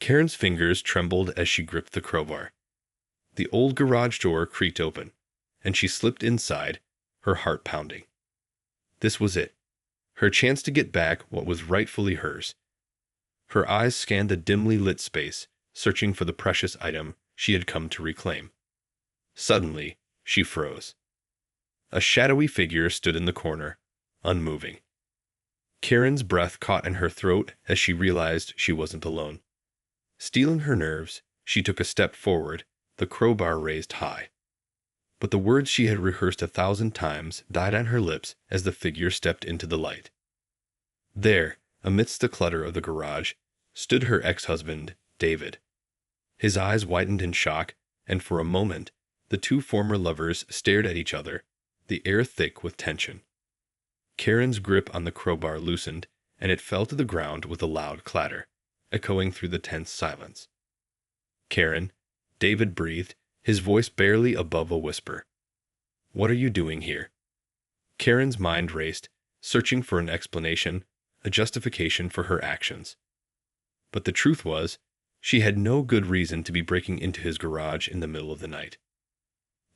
Karen's fingers trembled as she gripped the crowbar. The old garage door creaked open, and she slipped inside, her heart pounding. This was it. Her chance to get back what was rightfully hers. Her eyes scanned the dimly lit space, searching for the precious item she had come to reclaim. Suddenly, she froze. A shadowy figure stood in the corner, unmoving. Karen's breath caught in her throat as she realized she wasn't alone. Steeling her nerves, she took a step forward, the crowbar raised high. But the words she had rehearsed 1,000 times died on her lips as the figure stepped into the light. There, amidst the clutter of the garage, stood her ex-husband, David. His eyes widened in shock, and for a moment, the two former lovers stared at each other, the air thick with tension. Karen's grip on the crowbar loosened, and it fell to the ground with a loud clatter, echoing through the tense silence. "Karen," David breathed, his voice barely above a whisper. "What are you doing here?" Karen's mind raced, searching for an explanation, a justification for her actions. But the truth was, she had no good reason to be breaking into his garage in the middle of the night.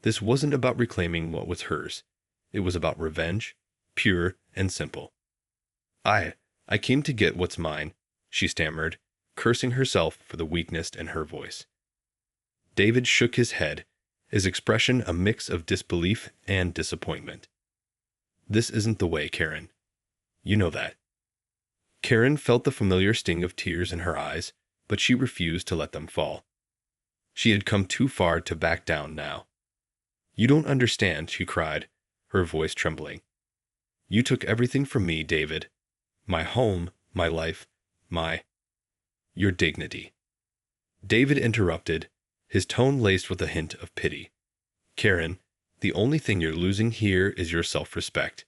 This wasn't about reclaiming what was hers. It was about revenge, pure and simple. I came to get what's mine," she stammered, cursing herself for the weakness in her voice. David shook his head, his expression a mix of disbelief and disappointment. "This isn't the way, Karen. You know that." Karen felt the familiar sting of tears in her eyes, but she refused to let them fall. She had come too far to back down now. "You don't understand," she cried, her voice trembling. "You took everything from me, David. My home, my life, your dignity." David interrupted, his tone laced with a hint of pity. "Karen, the only thing you're losing here is your self-respect."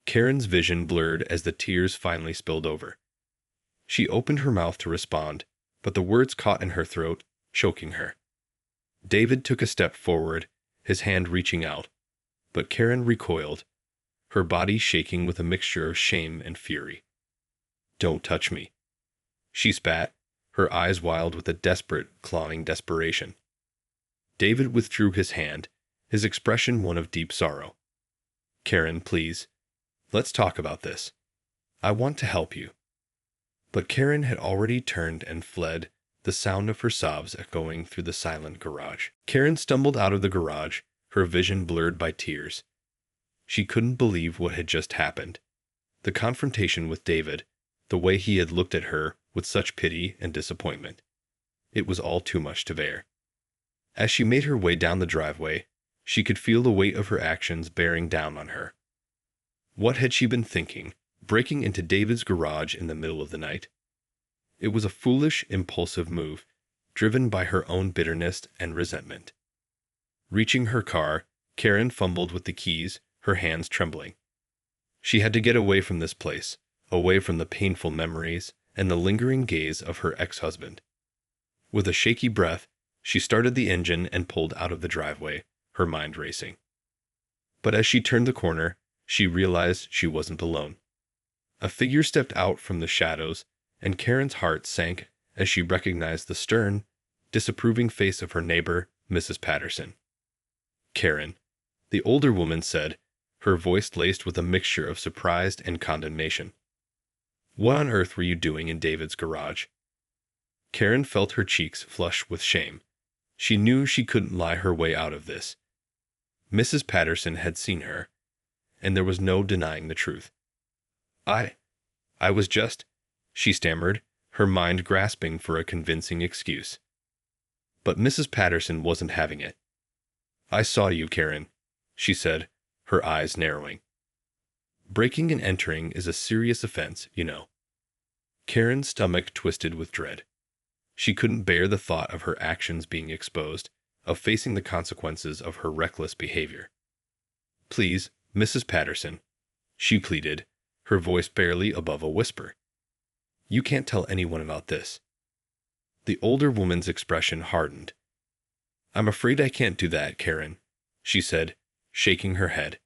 Karen's vision blurred as the tears finally spilled over. She opened her mouth to respond, but the words caught in her throat, choking her. David took a step forward, his hand reaching out, but Karen recoiled, her body shaking with a mixture of shame and fury. "Don't touch me," she spat, her eyes wild with a desperate, clawing desperation. David withdrew his hand, his expression one of deep sorrow. "Karen, please. Let's talk about this. I want to help you." But Karen had already turned and fled, the sound of her sobs echoing through the silent garage. Karen stumbled out of the garage, her vision blurred by tears. She couldn't believe what had just happened. The confrontation with David, the way he had looked at her with such pity and disappointment. It was all too much to bear. As she made her way down the driveway, she could feel the weight of her actions bearing down on her. What had she been thinking, breaking into David's garage in the middle of the night? It was a foolish, impulsive move, driven by her own bitterness and resentment. Reaching her car, Karen fumbled with the keys, her hands trembling. She had to get away from this place, away from the painful memories and the lingering gaze of her ex-husband. With a shaky breath, she started the engine and pulled out of the driveway, her mind racing. But as she turned the corner, she realized she wasn't alone. A figure stepped out from the shadows, and Karen's heart sank as she recognized the stern, disapproving face of her neighbor, Mrs. Patterson. "Karen," the older woman said, her voice laced with a mixture of surprise and condemnation. "What on earth were you doing in David's garage?" Karen felt her cheeks flush with shame. She knew she couldn't lie her way out of this. Mrs. Patterson had seen her, and there was no denying the truth. I was just," she stammered, her mind grasping for a convincing excuse. But Mrs. Patterson wasn't having it. "I saw you, Karen," she said, her eyes narrowing. "Breaking and entering is a serious offense, you know." Karen's stomach twisted with dread. She couldn't bear the thought of her actions being exposed, of facing the consequences of her reckless behavior. "Please, Mrs. Patterson," she pleaded, her voice barely above a whisper. "You can't tell anyone about this." The older woman's expression hardened. "I'm afraid I can't do that, Karen," she said, shaking her head.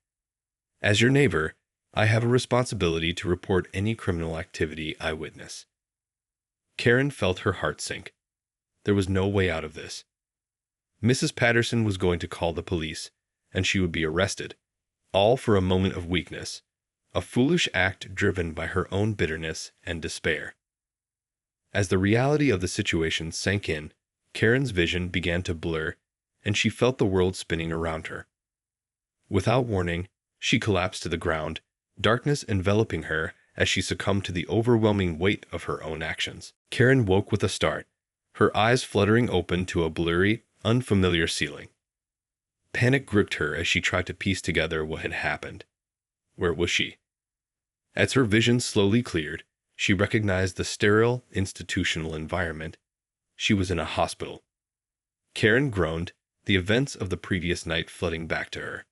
"As your neighbor, I have a responsibility to report any criminal activity I witness." Karen felt her heart sink. There was no way out of this. Mrs. Patterson was going to call the police, and she would be arrested, all for a moment of weakness, a foolish act driven by her own bitterness and despair. As the reality of the situation sank in, Karen's vision began to blur, and she felt the world spinning around her. Without warning, she collapsed to the ground, darkness enveloping her as she succumbed to the overwhelming weight of her own actions. Karen woke with a start, her eyes fluttering open to a blurry, unfamiliar ceiling. Panic gripped her as she tried to piece together what had happened. Where was she? As her vision slowly cleared, she recognized the sterile, institutional environment. She was in a hospital. Karen groaned, the events of the previous night flooding back to her.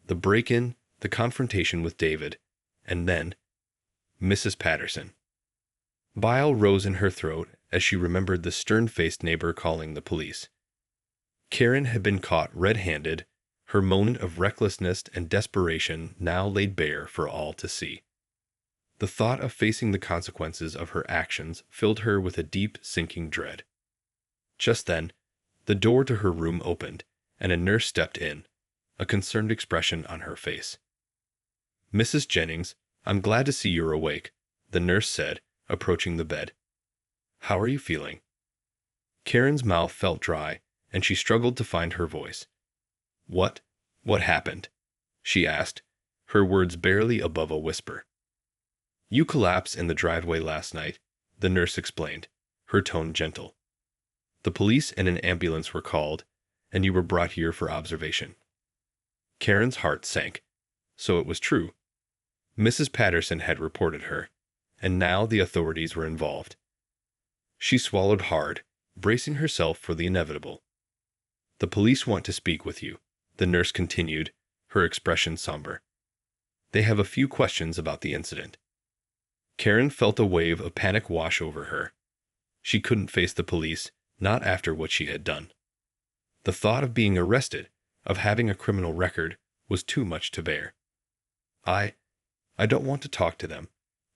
The break-in, the confrontation with David, and then Mrs. Patterson. Bile rose in her throat as she remembered the stern-faced neighbor calling the police. Karen had been caught red-handed, her moment of recklessness and desperation now laid bare for all to see. The thought of facing the consequences of her actions filled her with a deep, sinking dread. Just then, the door to her room opened, and a nurse stepped in, a concerned expression on her face. "Mrs. Jennings, I'm glad to see you're awake," the nurse said, approaching the bed. "How are you feeling?" Karen's mouth felt dry, and she struggled to find her voice. What happened?" she asked, her words barely above a whisper. "You collapsed in the driveway last night," the nurse explained, her tone gentle. "The police and an ambulance were called, and you were brought here for observation." Karen's heart sank. So it was true. Mrs. Patterson had reported her, and now the authorities were involved. She swallowed hard, bracing herself for the inevitable. "The police want to speak with you," the nurse continued, her expression somber. "They have a few questions about the incident." Karen felt a wave of panic wash over her. She couldn't face the police, not after what she had done. The thought of being arrested, of having a criminal record, was too much to bear. I don't want to talk to them,"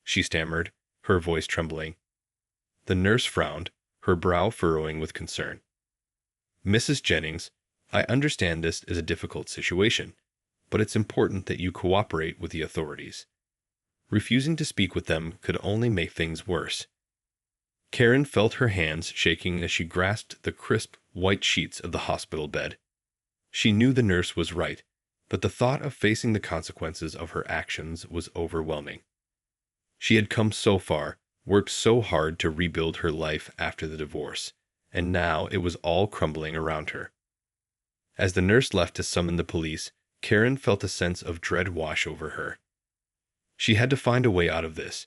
she stammered, her voice trembling. The nurse frowned, her brow furrowing with concern. "Mrs. Jennings, I understand this is a difficult situation, but it's important that you cooperate with the authorities. Refusing to speak with them could only make things worse." Karen felt her hands shaking as she grasped the crisp, white sheets of the hospital bed. She knew the nurse was right, but the thought of facing the consequences of her actions was overwhelming. She had come so far, worked so hard to rebuild her life after the divorce, and now it was all crumbling around her. As the nurse left to summon the police, Karen felt a sense of dread wash over her. She had to find a way out of this.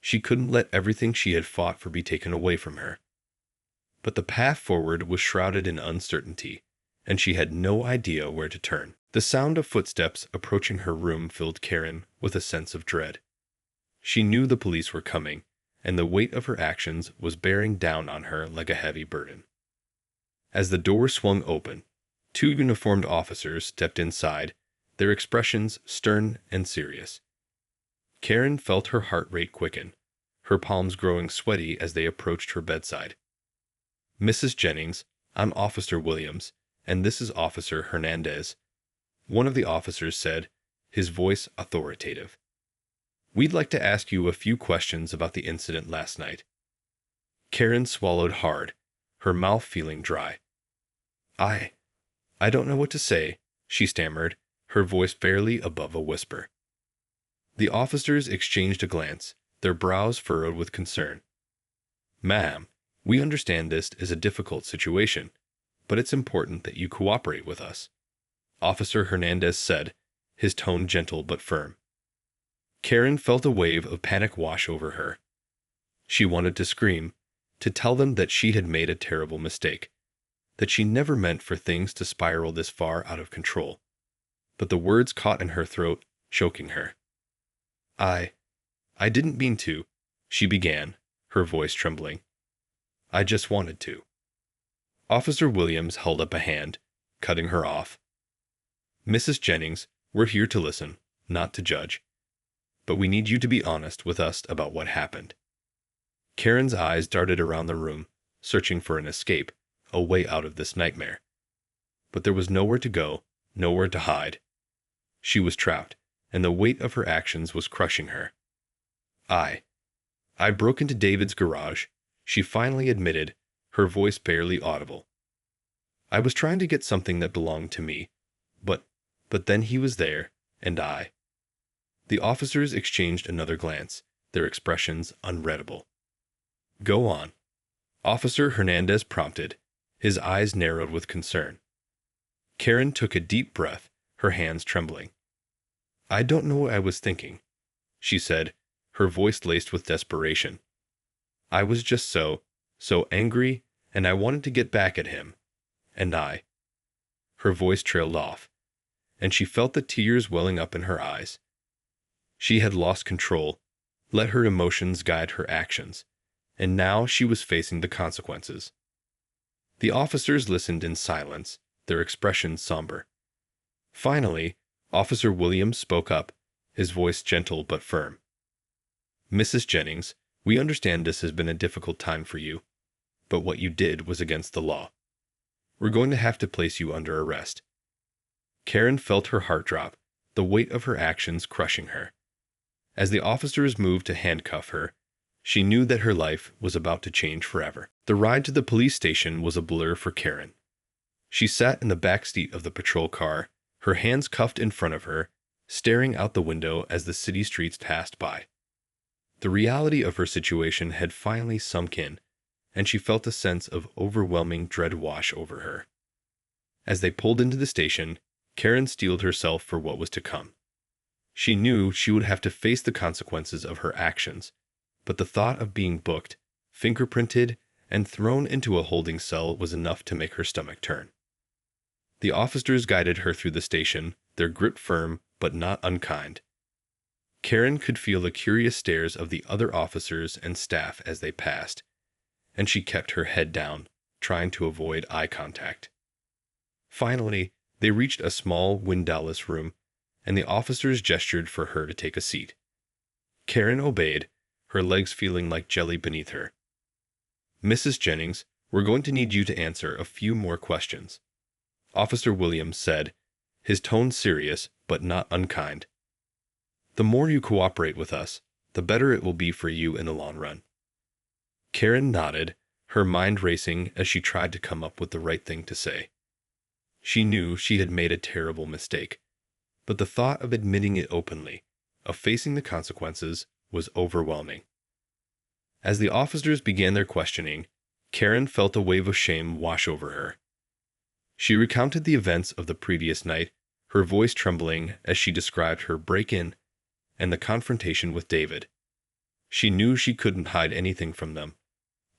She couldn't let everything she had fought for be taken away from her. But the path forward was shrouded in uncertainty, and she had no idea where to turn. The sound of footsteps approaching her room filled Karen with a sense of dread. She knew the police were coming, and the weight of her actions was bearing down on her like a heavy burden. As the door swung open, 2 uniformed officers stepped inside, their expressions stern and serious. Karen felt her heart rate quicken, her palms growing sweaty as they approached her bedside. "Mrs. Jennings, I'm Officer Williams, and this is Officer Hernandez," one of the officers said, his voice authoritative. "We'd like to ask you a few questions about the incident last night." Karen swallowed hard, her mouth feeling dry. I don't know what to say," she stammered, her voice barely above a whisper. The officers exchanged a glance, their brows furrowed with concern. "Ma'am, we understand this is a difficult situation, but it's important that you cooperate with us," Officer Hernandez said, his tone gentle but firm. Karen felt a wave of panic wash over her. She wanted to scream, to tell them that she had made a terrible mistake, that she never meant for things to spiral this far out of control. But the words caught in her throat, choking her. I didn't mean to," she began, her voice trembling. "I just wanted to." Officer Williams held up a hand, cutting her off. "Mrs. Jennings, we're here to listen, not to judge. But we need you to be honest with us about what happened." Karen's eyes darted around the room, searching for an escape, a way out of this nightmare. But there was nowhere to go, nowhere to hide. She was trapped, and the weight of her actions was crushing her. I broke into David's garage, she finally admitted, her voice barely audible. I was trying to get something that belonged to me, but then he was there, and I. The officers exchanged another glance, their expressions unreadable. Go on, Officer Hernandez prompted, his eyes narrowed with concern. Karen took a deep breath, her hands trembling. I don't know what I was thinking, she said, her voice laced with desperation. I was just so angry, and I wanted to get back at him. And I. Her voice trailed off, and she felt the tears welling up in her eyes. She had lost control, let her emotions guide her actions, and now she was facing the consequences. The officers listened in silence, their expressions somber. Finally, Officer Williams spoke up, his voice gentle but firm. Mrs. Jennings, we understand this has been a difficult time for you, but what you did was against the law. We're going to have to place you under arrest. Karen felt her heart drop, the weight of her actions crushing her. As the officers moved to handcuff her, she knew that her life was about to change forever. The ride to the police station was a blur for Karen. She sat in the back seat of the patrol car, her hands cuffed in front of her, staring out the window as the city streets passed by. The reality of her situation had finally sunk in, and she felt a sense of overwhelming dread wash over her. As they pulled into the station, Karen steeled herself for what was to come. She knew she would have to face the consequences of her actions, but the thought of being booked, fingerprinted, and thrown into a holding cell was enough to make her stomach turn. The officers guided her through the station, their grip firm but not unkind. Karen could feel the curious stares of the other officers and staff as they passed, and she kept her head down, trying to avoid eye contact. Finally, they reached a small, windowless room, and the officers gestured for her to take a seat. Karen obeyed, her legs feeling like jelly beneath her. Mrs. Jennings, we're going to need you to answer a few more questions, Officer Williams said, his tone serious but not unkind. The more you cooperate with us, the better it will be for you in the long run. Karen nodded, her mind racing as she tried to come up with the right thing to say. She knew she had made a terrible mistake, but the thought of admitting it openly, of facing the consequences, was overwhelming. As the officers began their questioning, Karen felt a wave of shame wash over her. She recounted the events of the previous night, her voice trembling as she described her break-in and the confrontation with David. She knew she couldn't hide anything from them.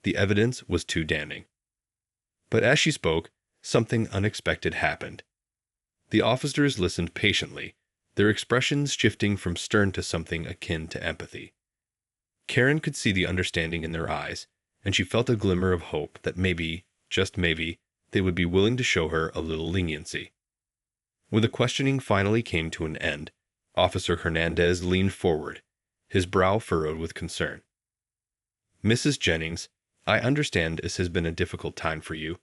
The evidence was too damning. But as she spoke, something unexpected happened. The officers listened patiently, their expressions shifting from stern to something akin to empathy. Karen could see the understanding in their eyes, and she felt a glimmer of hope that maybe, just maybe, they would be willing to show her a little leniency. When the questioning finally came to an end, Officer Hernandez leaned forward, his brow furrowed with concern. Mrs. Jennings, I understand this has been a difficult time for you,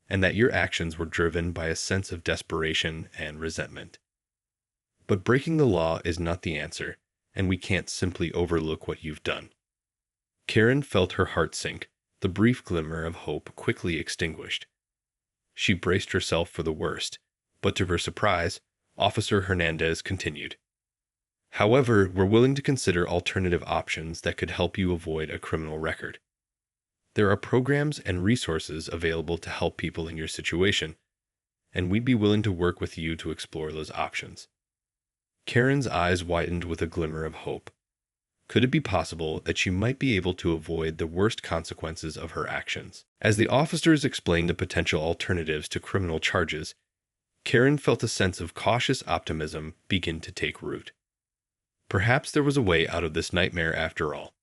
and that your actions were driven by a sense of desperation and resentment. But breaking the law is not the answer, and we can't simply overlook what you've done. Karen felt her heart sink, the brief glimmer of hope quickly extinguished. She braced herself for the worst, but to her surprise, Officer Hernandez continued. However, we're willing to consider alternative options that could help you avoid a criminal record. There are programs and resources available to help people in your situation, and we'd be willing to work with you to explore those options. Karen's eyes widened with a glimmer of hope. Could it be possible that she might be able to avoid the worst consequences of her actions? As the officers explained the potential alternatives to criminal charges, Karen felt a sense of cautious optimism begin to take root. Perhaps there was a way out of this nightmare after all.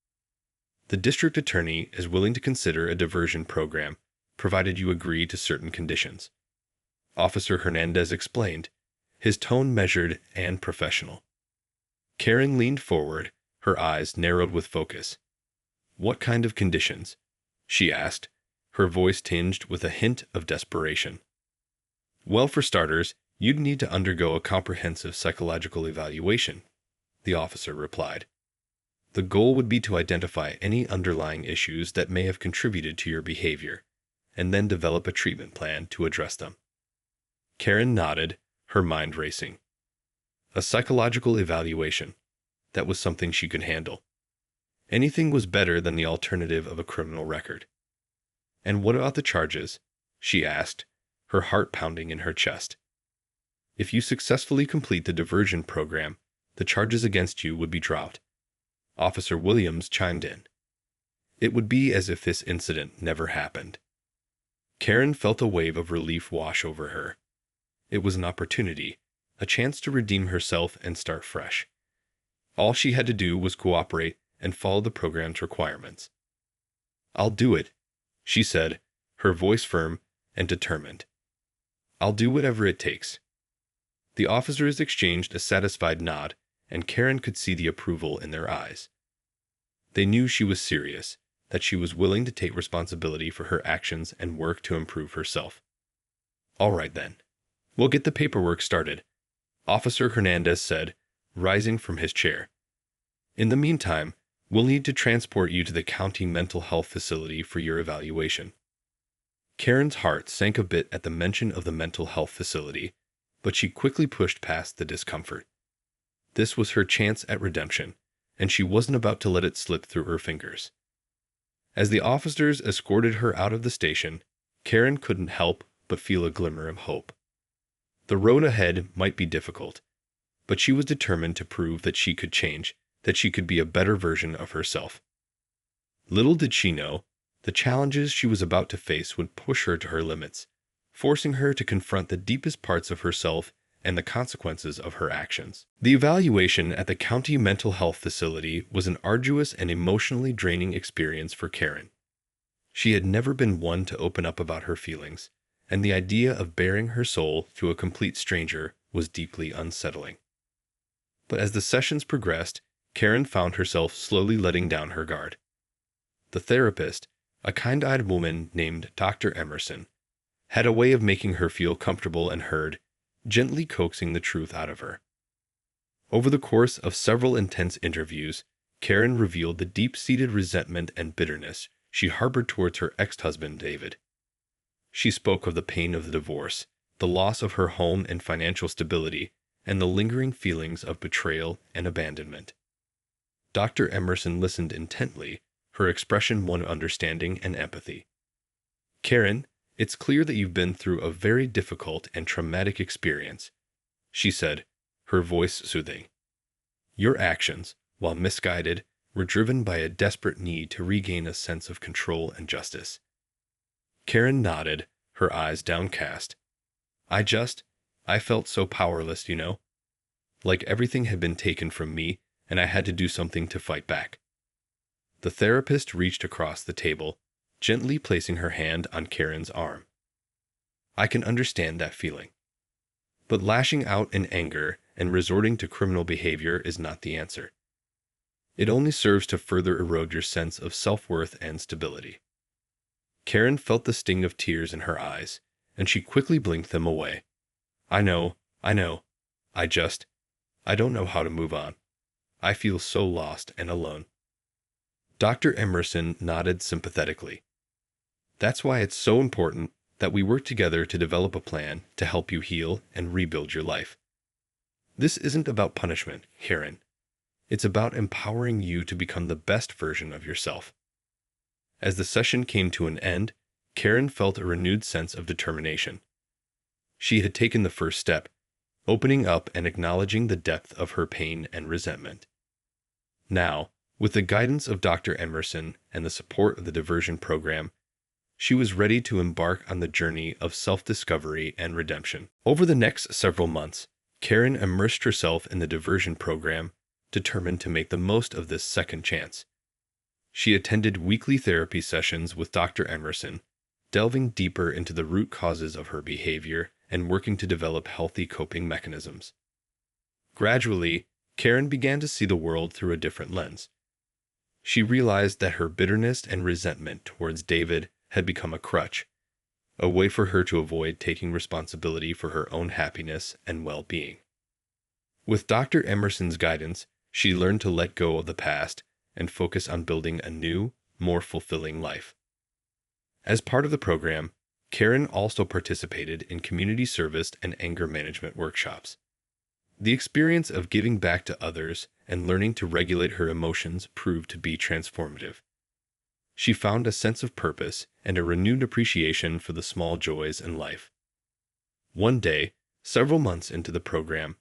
The district attorney is willing to consider a diversion program, provided you agree to certain conditions, Officer Hernandez explained, his tone measured and professional. Karen leaned forward, her eyes narrowed with focus. What kind of conditions? She asked, her voice tinged with a hint of desperation. Well, for starters, you'd need to undergo a comprehensive psychological evaluation, the officer replied. The goal would be to identify any underlying issues that may have contributed to your behavior, and then develop a treatment plan to address them. Karen nodded, her mind racing. A psychological evaluation. That was something she could handle. Anything was better than the alternative of a criminal record. And what about the charges? She asked, her heart pounding in her chest. If you successfully complete the diversion program, the charges against you would be dropped. Officer Williams chimed in. It would be as if this incident never happened. Karen felt a wave of relief wash over her. It was an opportunity, a chance to redeem herself and start fresh. All she had to do was cooperate and follow the program's requirements. I'll do it, she said, her voice firm and determined. I'll do whatever it takes. The officers exchanged a satisfied nod, and Karen could see the approval in their eyes. They knew she was serious, that she was willing to take responsibility for her actions and work to improve herself. All right then. We'll get the paperwork started, Officer Hernandez said, rising from his chair. In the meantime, we'll need to transport you to the county mental health facility for your evaluation. Karen's heart sank a bit at the mention of the mental health facility, but she quickly pushed past the discomfort. This was her chance at redemption, and she wasn't about to let it slip through her fingers. As the officers escorted her out of the station, Karen couldn't help but feel a glimmer of hope. The road ahead might be difficult, but she was determined to prove that she could change, that she could be a better version of herself. Little did she know, the challenges she was about to face would push her to her limits, forcing her to confront the deepest parts of herself and the consequences of her actions. The evaluation at the county mental health facility was an arduous and emotionally draining experience for Karen. She had never been one to open up about her feelings, and the idea of baring her soul to a complete stranger was deeply unsettling. But as the sessions progressed, Karen found herself slowly letting down her guard. The therapist, a kind-eyed woman named Dr. Emerson, had a way of making her feel comfortable and heard, gently coaxing the truth out of her. Over the course of several intense interviews, Karen revealed the deep-seated resentment and bitterness she harbored towards her ex-husband, David. She spoke of the pain of the divorce, the loss of her home and financial stability, and the lingering feelings of betrayal and abandonment. Dr. Emerson listened intently, her expression one of understanding and empathy. Karen, it's clear that you've been through a very difficult and traumatic experience, she said, her voice soothing. Your actions, while misguided, were driven by a desperate need to regain a sense of control and justice. Karen nodded, her eyes downcast. I felt so powerless, you know. Like everything had been taken from me, and I had to do something to fight back. The therapist reached across the table, gently placing her hand on Karen's arm. I can understand that feeling. But lashing out in anger and resorting to criminal behavior is not the answer. It only serves to further erode your sense of self-worth and stability. Karen felt the sting of tears in her eyes, and she quickly blinked them away. I know. I don't know how to move on. I feel so lost and alone. Dr. Emerson nodded sympathetically. That's why it's so important that we work together to develop a plan to help you heal and rebuild your life. This isn't about punishment, Karen. It's about empowering you to become the best version of yourself. As the session came to an end, Karen felt a renewed sense of determination. She had taken the first step, opening up and acknowledging the depth of her pain and resentment. Now, with the guidance of Dr. Emerson and the support of the diversion program, she was ready to embark on the journey of self-discovery and redemption. Over the next several months, Karen immersed herself in the diversion program, determined to make the most of this second chance. She attended weekly therapy sessions with Dr. Emerson, delving deeper into the root causes of her behavior and working to develop healthy coping mechanisms. Gradually, Karen began to see the world through a different lens. She realized that her bitterness and resentment towards David had become a crutch, a way for her to avoid taking responsibility for her own happiness and well-being. With Dr. Emerson's guidance, she learned to let go of the past and focus on building a new, more fulfilling life. As part of the program, Karen also participated in community service and anger management workshops. The experience of giving back to others and learning to regulate her emotions proved to be transformative. She found a sense of purpose and a renewed appreciation for the small joys in life. One day, several months into the program,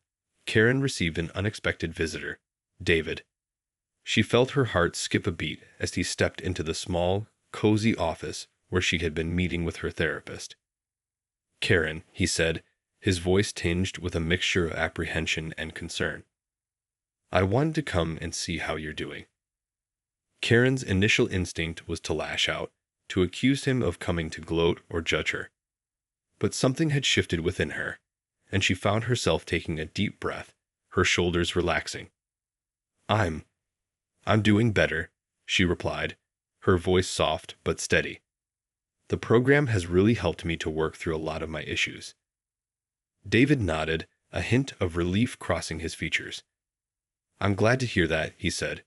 Karen received an unexpected visitor, David. She felt her heart skip a beat as he stepped into the small, cozy office where she had been meeting with her therapist. "Karen," he said, his voice tinged with a mixture of apprehension and concern. "I wanted to come and see how you're doing." Karen's initial instinct was to lash out, to accuse him of coming to gloat or judge her. But something had shifted within her, and she found herself taking a deep breath, her shoulders relaxing. I'm doing better," she replied, her voice soft but steady. "The program has really helped me to work through a lot of my issues." David nodded, a hint of relief crossing his features. "I'm glad to hear that," he said.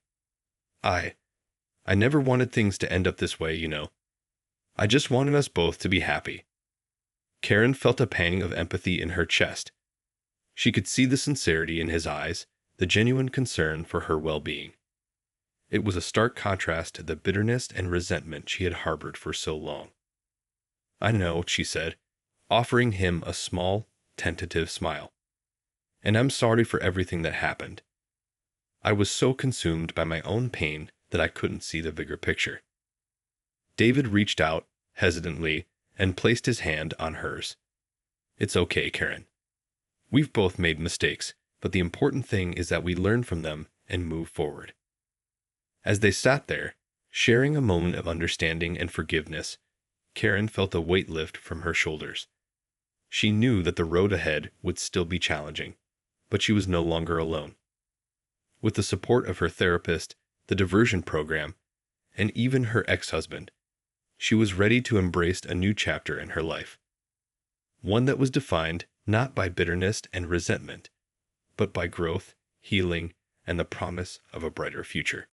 I never wanted things to end up this way, you know. I just wanted us both to be happy." Karen felt a pang of empathy in her chest. She could see the sincerity in his eyes, the genuine concern for her well-being. It was a stark contrast to the bitterness and resentment she had harbored for so long. "I know," she said, offering him a small, tentative smile. "And I'm sorry for everything that happened. I was so consumed by my own pain that I couldn't see the bigger picture." David reached out, hesitantly, and placed his hand on hers. "It's okay, Karen. We've both made mistakes, but the important thing is that we learn from them and move forward." As they sat there, sharing a moment of understanding and forgiveness, Karen felt a weight lift from her shoulders. She knew that the road ahead would still be challenging, but she was no longer alone. With the support of her therapist, the diversion program, and even her ex-husband, she was ready to embrace a new chapter in her life. One that was defined not by bitterness and resentment, but by growth, healing, and the promise of a brighter future.